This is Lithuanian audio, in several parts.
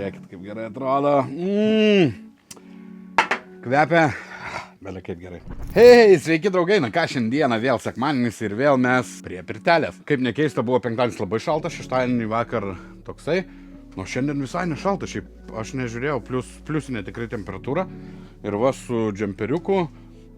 Žiūrėkit, kaip gerai atrodo. Kvepia. Belia kaip gerai. Hei, sveiki draugai, na ką, šiandieną vėl sekmadienis ir vėl mes prie pirtelės. Kaip nekeista, buvo penktadienis labai šaltas, šeštadienį vakar toksai. Nu, šiandien visai nešalta, šiaip aš nežiūrėjau, pliusinė tikrai temperatūra. Ir va su džemperiuku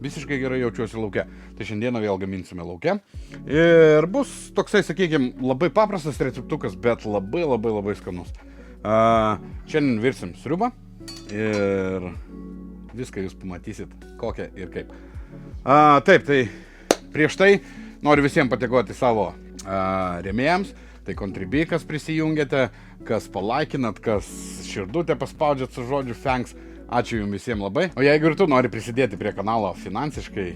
visiškai gerai jaučiuosi lauke. Tai šiandieną vėl gaminsime lauke. Ir bus toksai, sakykime, labai paprastas receptukas, bet labai skanus. Šiandien virsim sriubą ir viską jūs pamatysit, kokią ir kaip. Taip, tai prieš tai noriu visiems padėkoti savo rėmėjams. Tai Contribui, kas prisijungėte, kas palaikinat, kas širdutę paspaudžiat su žodžiu thanks. Ačiū jums visiems labai. O jeigu ir tu nori prisidėti prie kanalo finansiškai,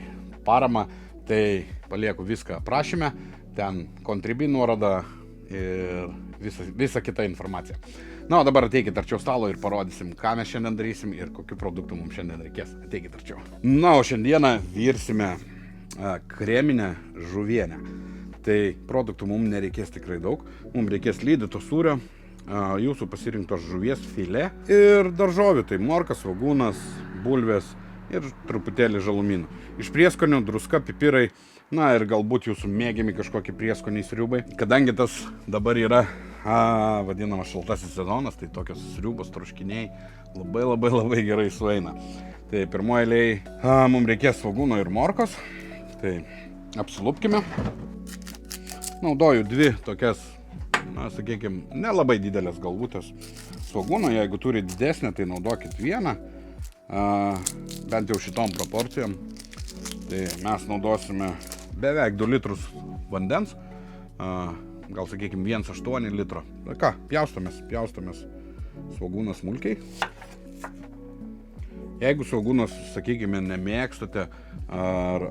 parama, tai palieku viską aprašyme. Ten Contribui nuoroda ir visa kita informacija. Na, o dabar ateikit arčiau stalo ir parodysim, ką mes šiandien darysim ir kokių produktų mums šiandien reikės. Ateikit arčiau. Na, o šiandieną virsime kreminę žuvienę. Tai produktų mums nereikės tikrai daug. Mums reikės lydyto sūrio, jūsų pasirinktos žuvies filė ir daržovių. Tai morkas, svogūnas, bulvės ir truputėlį žalumynų. Iš prieskonių druska, pipirai, na ir galbūt jūsų mėgiami kažkokie prieskoniai sriubai. Kadangi tas dabar yra vadinamas šaltasis sezonas, tai tokios sriubos, troškiniai labai gerai sueina. Tai pirmoje eilėje mums reikės svogūno ir morkos. Tai apsilupkime. Naudoju dvi tokias, na, sakykime, nelabai didelės galvutės svogūno. Jeigu turi didesnę, tai naudokit vieną, bent jau šitom proporcijom. Tai mes naudosime beveik 2 litrus vandens, gal sakykime 1,8 litro. Ką, pjaustomės svogūnas smulkiai. Jeigu svogūnas, sakykime, nemėgstate ar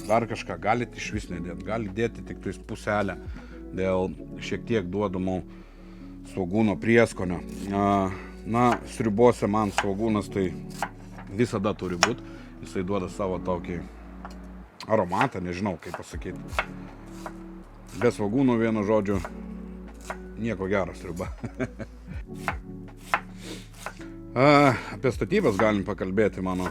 dar kažką, galite iš vis nedėti. Galite dėti tik tais puselę dėl šiek tiek duodamų svogūno prieskonio. Na, sriubose man svogūnas tai visada turi būti. Jisai duoda savo tokį aromatą, nežinau kaip pasakyti. Be svogūnų, vienu žodžiu, nieko geras sriuba. Apie statybas galim pakalbėti mano.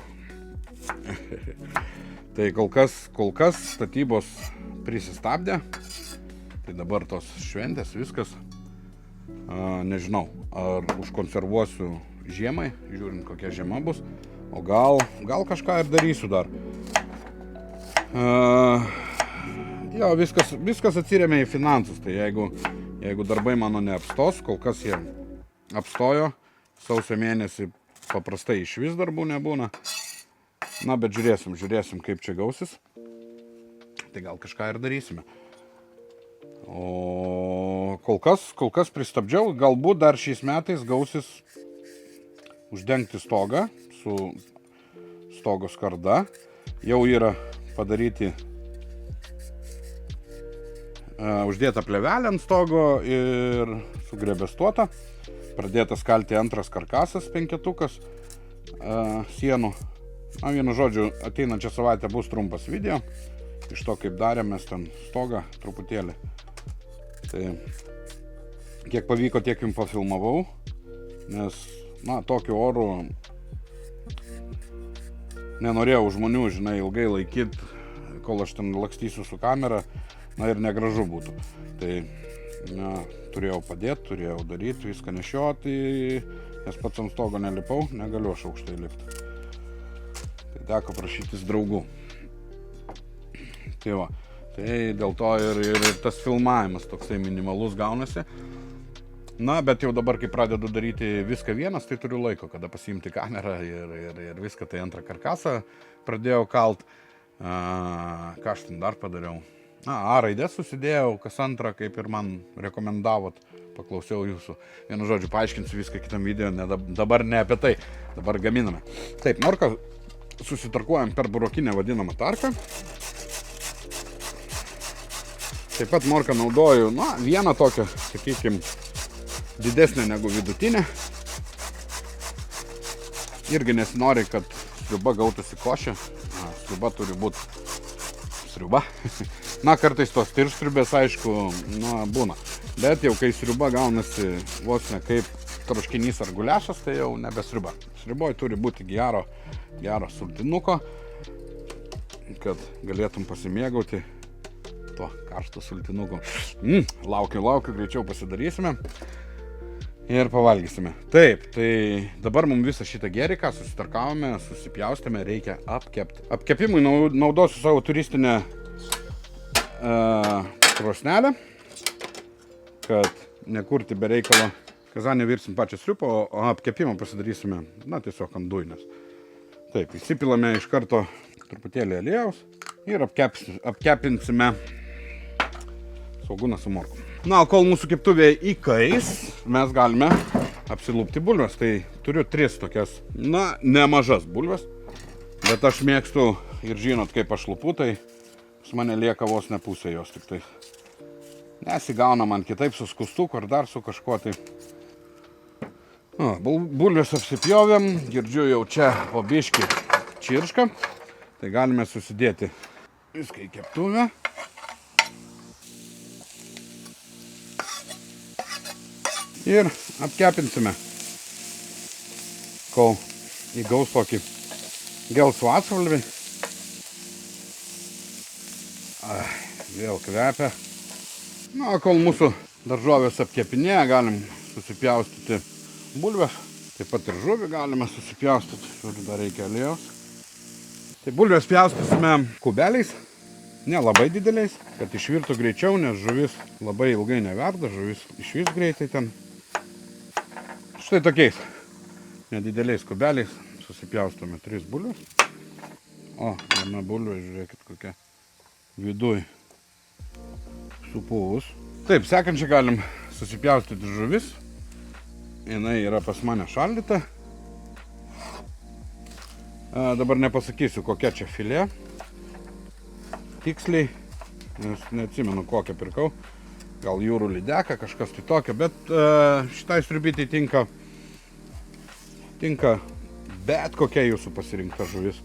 Tai kol kas statybos prisistabdė. Tai dabar tos šventės, viskas. Nežinau, ar užkonservuosiu žiemai, žiūrint kokia žiema bus. O gal kažką ir darysiu dar. Jo, viskas atsiremia į finansus. Tai jeigu darbai mano neapstos, kol kas jie apstojo. Sausio mėnesį paprastai iš vis darbų nebūna. Na, bet žiūrėsim kaip čia gausis. Tai gal kažką ir darysime. O kol kas pristabdžiau. Galbūt dar šiais metais gausis uždengti stogą su stogo skarda. Jau yra padaryti uždėta plėvelė ant stogo ir sugrebestuota. Pradėtas kalti antras karkasas, 5-tukas sienų. Na, vienu žodžiu, ateinančią savaitę bus trumpas video. Iš to, kaip darėmės ten stogą truputėlį. Tai kiek pavyko, tiek jums pafilmavau. Nes, na, tokiu oru nenorėjau žmonių, žinai, ilgai laikyti, kol aš ten lakstysiu su kamera. Na ir negražu būtų. Tai, na, turėjau padėti, turėjau daryti, viską nešioti, nes pats ant stogo nelipau, negaliu aš aukštai lipti. Tai teko prašytis draugų. Tai va, tai dėl to ir tas filmavimas toksai minimalus gaunasi. Na, bet jau dabar, kai pradedu daryti viską vienas, tai turiu laiko, kada pasiimti kamerą ir viską, tai antrą karkasą pradėjau kalt. Ką aš ten dar padariau? A raidės susidėjau, kas antrą, kaip ir man rekomendavot, paklausiau jūsų. Vienu žodžiu, paaiškinsiu viską kitam video, dabar ne apie tai, dabar gaminame. Taip, morką susitarkuojam per burokinę vadinamą tarką. Taip pat morką naudoju, na, vieną tokią, sakykime, didesnę negu vidutinę. Irgi nesinori, kad sriuba gautųsi košė. Sriuba turi būti sriuba. Na, kartais tos tirštriubės, aišku, na, būna. Bet jau kai sriuba gaunasi vos ne kaip troškinys ar guliašas, tai jau nebesriuba. Sriuboj turi būti gero sultinuko, kad galėtum pasimėgauti tuo karštu sultinuku. Laukiu, greičiau pasidarysime ir pavalgysime. Taip, tai dabar mums visą šitą gėriką susitarkavome, susipjaustėme, reikia apkepti. Apkepimui naudosiu savo turistinę krosnelę, kad nekurti be reikalo. Kazanę virsim pačią sriupą, o apkepimą pasidarysime, tiesiog ant dujinės. Taip, įsipilame iš karto truputėlį aliejaus ir apkepinsime svogūną su morkom. O kol mūsų keptuvė įkais, mes galime apsilupti bulves. Tai turiu 3 tokias, nemažas bulves, bet aš mėgstu ir žinot, kaip aš lupu, tai pas mane lieka vos ne pusė jos tik tai. Nesigauna man kitaip su skustuku ar dar su kažkuo tai. Bulves apsipjovėm, girdžiu jau čia po biškį čiršką, tai galime susidėti viską į keptuvę. Ir apkepinsime, kol įgaus tokį gelsvą atspalvį. Vėl kvepia. Kol mūsų daržovės apkepinėja, galim susipjaustyti bulves. Taip pat ir žuvį galime susipjaustyti, ir dar reikia aliejaus. Tai bulves pjaustysime kubeliais, nelabai dideliais, kad išvirtų greičiau, nes žuvis labai ilgai neverda, žuvis išvis greitai ten. Štai tokiais nedideliais kubeliais susipjaustome 3 bulves. Viena bulvė, žiūrėkit kokia viduj supuvus. Taip, sekančiai galim susipjaustyti žuvis. Jinai yra pas mane šaldyta. Dabar nepasakysiu, kokia čia filė. Tiksliai, nes neatsimenu, kokią pirkau. Gal jūrų lydeka, kažkas tai tokio, bet šitai sriubytai tinka bet kokia jūsų pasirinkta žuvis.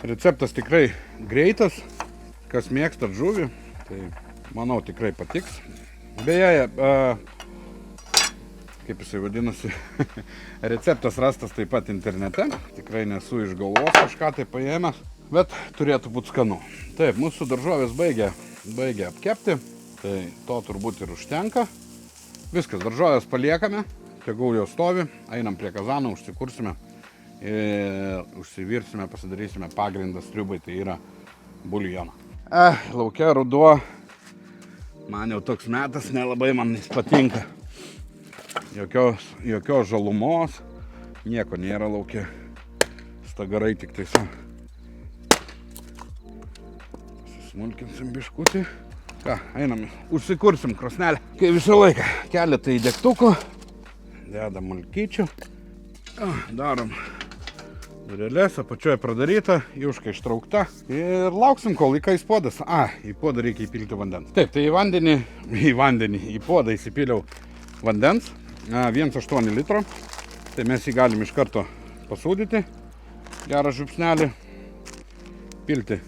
Receptas tikrai greitas, kas mėgstat žuvį, tai manau tikrai patiks. Beje, kaip jisai vadinasi, receptas rastas taip pat internete, tikrai nesu iš galvos kažką tai paėmęs, bet turėtų būti skanu. Taip, mūsų daržovės baigia apkepti, tai to turbūt ir užtenka. Viskas, daržovės paliekame, tegul jau stovi, einam prie kazano, užsikursime ir užsivirsime, pasidarysime pagrindą sriubai, tai yra buljoną. Laukia ruduo, man jau toks metas, nelabai man jis patinka. Jokios žalumos, nieko nėra laukia, stagarai tik tai su. Pasismulkinsim biškutį. Einam, užsikursim krosnelę. Kai visą laiką keletą į degtuko, dedam malkyčių, darom dureles, apačioje pradaryta, juška ištraukta ir lauksim, kol įkais puodas. Į puodą reikia įpilti vandens. Taip, tai į puodą įsipiliau vandens, 1,8 litro. Tai mes jį galim iš karto pasūdyti, gerą žiupsnelį, pilti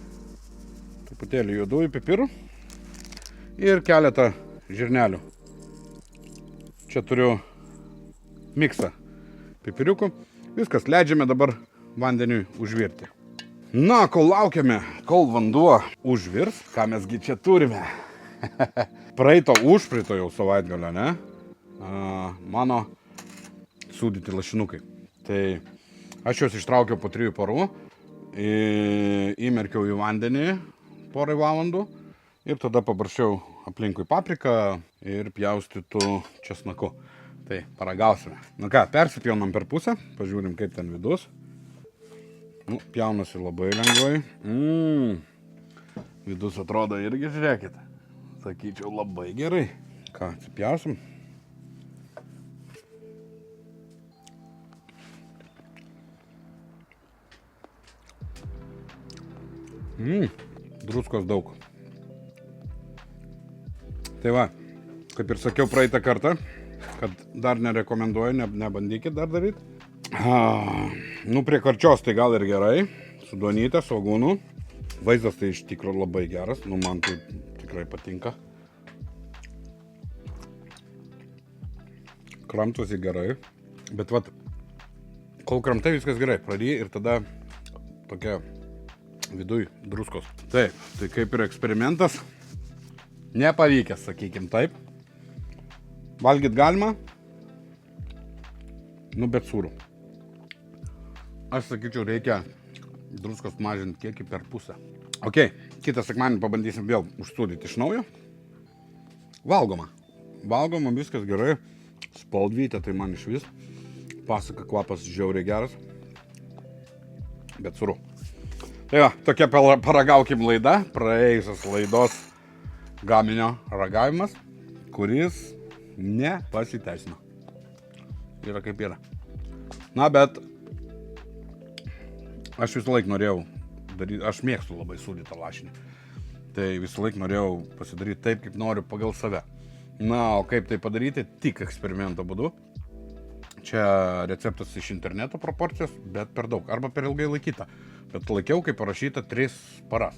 truputėlį juodųjų pipirų ir keletą žirnelių. Čia turiu miksą pipiriukų. Viskas, leidžiame dabar vandeniui užvirti. Kol laukiame, kol vanduo užvirs, ką mesgi čia turime. Užpraeito jau savaitgalio, ne? Mano sūdyti lašinukai. Tai aš juos ištraukiau po 3 parų, įmerkiau į vandenį porai valandų ir tada pabaršiau aplinkui papriką ir pjaustytų česnaku. Tai paragausime. Persipjaunam per pusę, pažiūrim kaip ten vidus. Pjaunasi labai lengvai. Vidus atrodo irgi, žiūrėkit. Sakyčiau, labai gerai. Atsipjausim. Druskos daug. Tai va, kaip ir sakiau praeitą kartą, kad dar nerekomenduoju, nebandykit dar daryti. Prie karčios tai gal ir gerai, su duonyte, svogūnu. Vaizdas tai iš tikro labai geras, man tai tikrai patinka. kramtosi gerai. Bet vat, kol kramtai viskas gerai, praryji ir tada tokia viduj druskos. Taip, tai kaip ir eksperimentas. Nepavykęs, sakykim taip. Valgyt galima, nu bet sūrų. Aš sakyčiau, reikia druskos mažinti kiekį per pusę. Ok, kitą sekmanį pabandysim vėl užsūdyti iš naujo. Valgoma. Valgoma, viskas gerai. Spaldvytė, tai man iš vis. Pasaka kvapas žiauriai geras. Bet sūrų. Tai va, tokia paragaukim laida. Praėjusios laidos gaminio ragavimas, kuris nepasiteisino. Yra kaip yra. Na, bet aš visą laik norėjau daryti, aš mėgstu labai sūdytą lašinį. Tai visą laik norėjau pasidaryti taip, kaip noriu pagal save. Na, o kaip tai padaryti? Tik eksperimento būdu. Čia receptas iš interneto proporcijos, bet per daug. Arba per ilgai laikyta. Bet laikiau, kaip parašyta, 3 paras.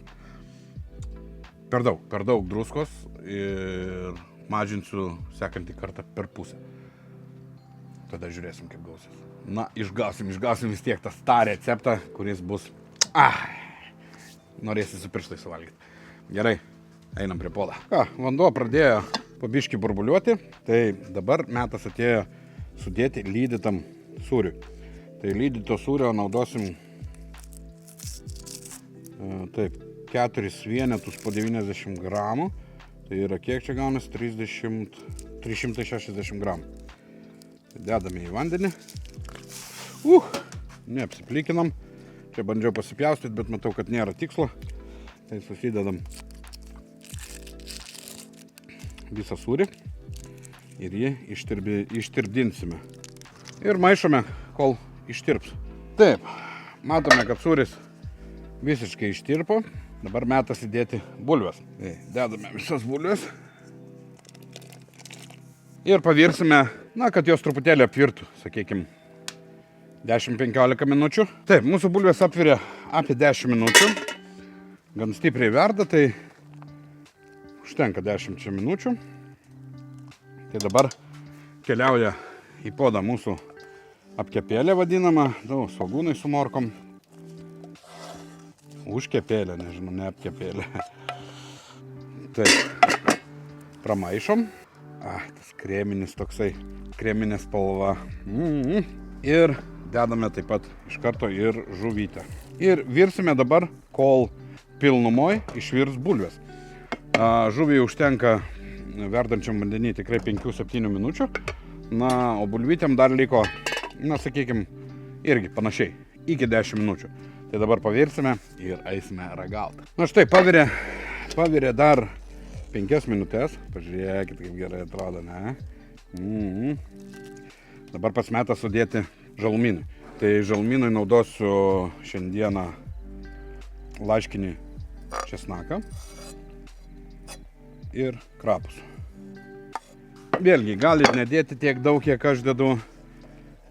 Per daug druskos ir mažinsiu sekantį kartą per pusę. Tada žiūrėsim, kaip gausis. Na, išgausim vis tiek tą receptą, kuris bus... Norėsi su pirštai suvalgyti. Gerai, einam prie podą. Vanduo pradėjo pabiškį burbuliuoti, tai dabar metas atėjo sudėti lydytam sūriui. Tai lydyto sūrio naudosim taip, 4 vienetus po 90 gramų. Tai yra kiek čia gaunas? 360 gramų. Dedame į vandenį. Neapsiplikinam. Čia bandžiau pasipjaustyti, bet matau, kad nėra tikslo. Tai susidedam visą sūrį ir jį ištirpdinsime. Ir maišome, kol ištirps. Taip, matome, kad sūris visiškai ištirpo. Dabar metas įdėti bulves. Tai dedame visas bulves. Ir pavirsime, na, kad jos truputėlį apvirtų, sakykime, 10-15 minučių. Taip, mūsų bulvės apvirė apie 10 minučių. Gan stipriai verda, tai užtenka 10 minučių. Tai dabar keliauja į podą mūsų apkepėlė vadinama, svogūnai su morkom. Užkepėlė, nežinau, ne apkepėlė. Taip, pramaišom. Tas kreminis toksai, kreminė spalva. Ir dedame taip pat iš karto ir žuvytę. Ir virsime dabar, kol pilnumoj išvirs bulvės. Žuvį užtenka verdančiam vandenį tikrai 5-7 minučių. Na, o bulvytėm dar liko, na, sakykime, irgi panašiai, iki 10 minučių. Tai dabar pavirsime ir eisime ragauti. Na štai, pavirė dar 5 minutės. Pažiūrėkit, kaip gerai atrodo, ne? Dabar pats metas sudėti žalumynui. Tai žalumynui naudosiu šiandieną laiškinį česnaką ir krapus. Vėlgi, galit nedėti tiek daug, kiek aš dedu,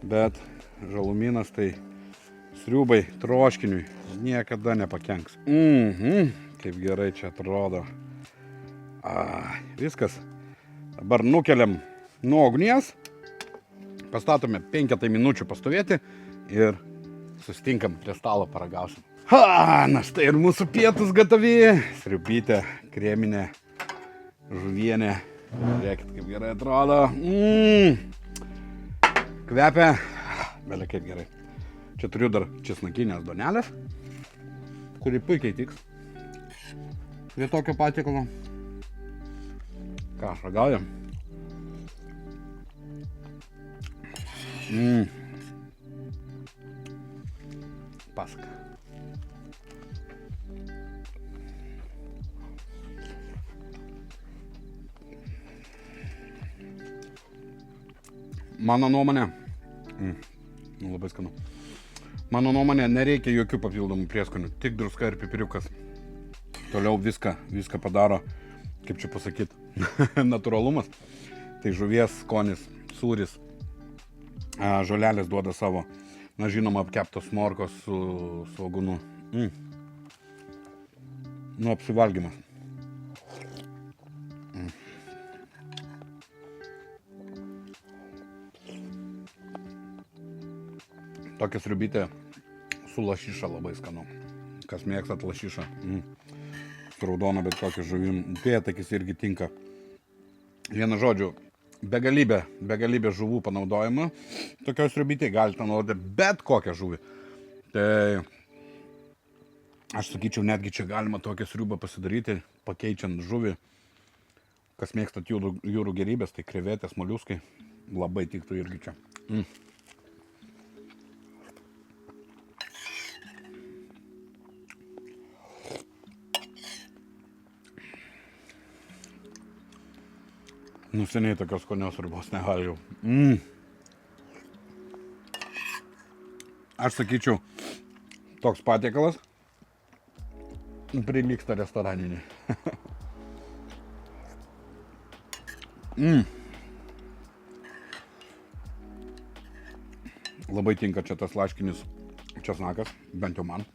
bet žalumynas tai sriubai, troškiniui niekada nepakenks. Kaip gerai čia atrodo. Viskas. Dabar nukeliam nuo ugnies, pastatome 5 minučių pastovėti ir susitinkam prie stalo, paragausim. Na štai ir mūsų pietus gatavi. Sriubytė, kreminė, žuvienė. Žiūrėkit, kaip gerai atrodo. Kvepia. Belia kaip gerai. Čia turiu dar česnakinės duonelės, kuri puikiai tiks prie tokio patiekalo. Ką, ragaujam? Pasaka. Mano nuomonė, labai skanu. Mano nuomonė, nereikia jokių papildomų prieskonių, tik druska ir pipiriukas. Toliau viską padaro, kaip čia pasakyti, natūralumas. Tai žuvies skonis, sūris, žolelės duoda savo, na žinoma, apkeptos morkos su svogūnu. Nu, apsivalgymas. Tokia sriubytė su lašiša labai skanu. Kas mėgstat lašišą. Su raudona bet kokia žuvim. Upėtakis irgi tinka. Vienu žodžiu, begalybė žuvų panaudojama. Tokios sriubytė galite naudoti bet kokią žuvį. Tai aš sakyčiau, netgi čia galima tokią sriubą pasidaryti, pakeičiant žuvį. Kas mėgstat jūrų gerybės, tai krevetės, moliuskai. Labai tiktų irgi čia. Seniai tokios skonios sriubos nevalgiau. Aš sakyčiau, toks patiekalas prilygsta restoraninį. Labai tinka čia tas laškinis česnakas, bent jau man.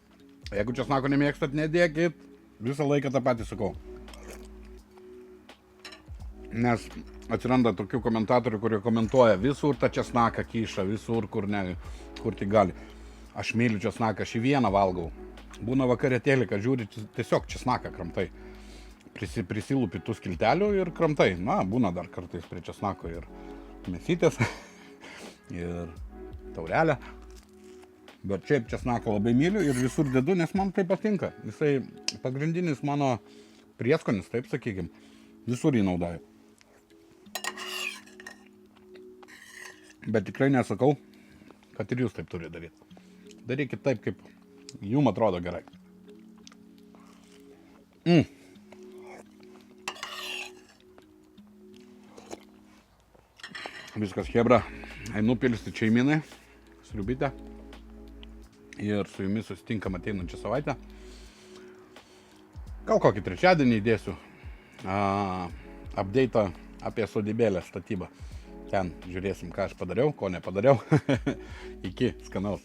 Jeigu česnako nemėgstat, nedėkit. Visą laiką tą patį sakau. Nes atsiranda tokių komentatorių, kurie komentuoja visur tą česnaką kyšą, visur, kur tik gali. Aš myliu česnaką, aš į vieną valgau. Būna vakarėtėlį, kad žiūri, tiesiog česnaką kramtai. Prisilūpi tų skiltelių ir kramtai. Na, būna dar kartais prie česnako ir mėsytės, ir taurelę. Bet šiaip česnaką labai myliu ir visur dedu, nes man tai patinka. Jisai pagrindinis mano prieskonis, taip sakykim. Visur jį naudoju. Bet tikrai nesakau, kad ir jūs taip turi daryti. Darykit taip, kaip jums atrodo gerai. Viskas chebra. Einu pilsti šeiminai, sriubytę. Ir su jumis susitinkam ateinančią savaitę. Gal kokį trečiadienį įdėsiu update'ą apie sodybėlę statybą. Ten žiūrėsim, ką aš padariau, ko nepadariau. Iki skanaus.